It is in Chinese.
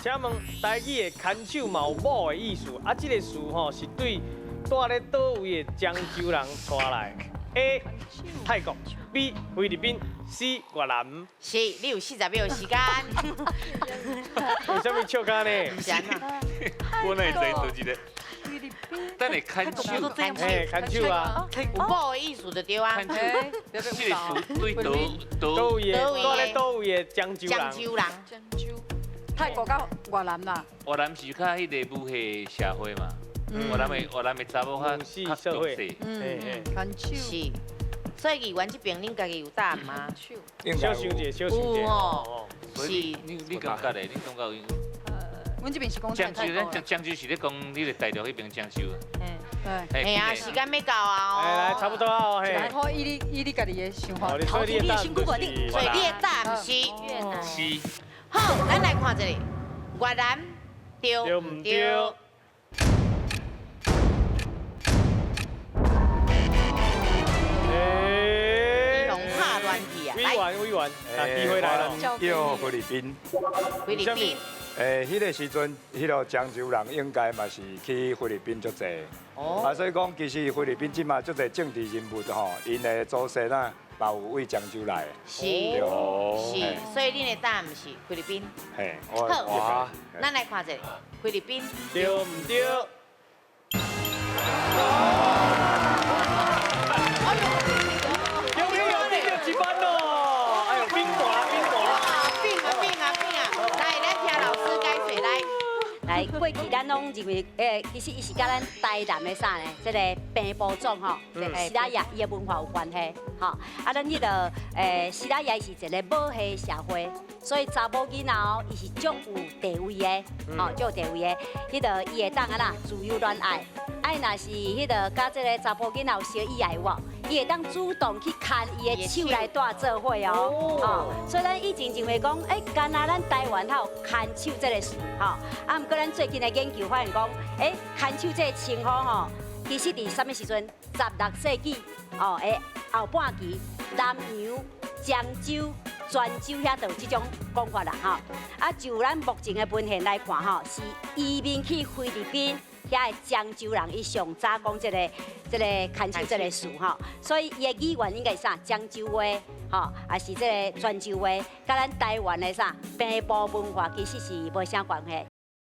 请问台语的牵手嘛有某的意思，啊，这个词吼是对住咧倒位的漳州人带来的 ？A. 泰国 B. 菲律宾 C. 越南。是，你有40秒的时间。为什么笑咖呢？不是啊，我那会知就是个，等下牵手，哎，牵手啊，有某的意思就对啊。牵手，这个词对倒位的倒位的住咧倒位的漳州漳人。州人，泰国到越南啦，越南是较迄个母系社会嘛，越南的查某母系社会较强势。嘿嘿，牵手，是。所以议员这边恁家己有答案吗？小想者，小想者。有哦哦，是。你感觉嘞？你感觉有？阮这边是讲漳州，泰国咱漳州是咧讲你咧大陆迄边漳州。对，哎呀，时间要到啊哎，来，差不多啊哦，嘿。然后以你家己的想法哦，，所以你的答案就是所以你的答案是越南。是。好，咱来看这里，越南对对唔对？唔对？哎，用拍乱去啊！委员委员，啊，机会来了。叫菲律宾。菲律宾，迄个时阵，迄个漳州人应该嘛是去菲律宾足济。哦，所以讲其实菲律宾即嘛足济政治人物吼，因的祖先啊，嘛有为漳州来的。是对是，所以恁的答案是菲律宾。嘿，好，咱来看这里，菲律宾对唔对？有没有这个1分哦？哎呦，冰滑冰滑。来，咱听老师解说来。来，过去咱拢认为，其实伊是甲咱台南的啥呢？这个平埔族吼，西拉雅伊的文化有关系，吼。啊，咱迄个西拉雅是一个母系社会，所以查某囡仔哦，伊是足有地位的，吼，足有地位的。迄个伊会当啊啦，自由恋爱。啊，若是迄个甲这个查甫囡仔有小意外有无？伊会当主动去牵伊的手来带做伙哦，吼。所以咱以前认为讲，干那咱台湾还有牵手这个事，吼。啊，毋过咱最近的研究发现讲，牵手这个称呼吼，其实伫什么时阵？16世纪哦，后半期，南洋、漳州、泉州遐就有这种讲法啦，吼。啊，就咱目前的文献来看，吼，是移民去菲律宾。遐的漳州人，伊上早讲这个牵手这个事吼，所以伊的语言应该是啥？漳州话吼，还是这个泉州话，甲咱台湾的啥平埔文化其实是无啥关系。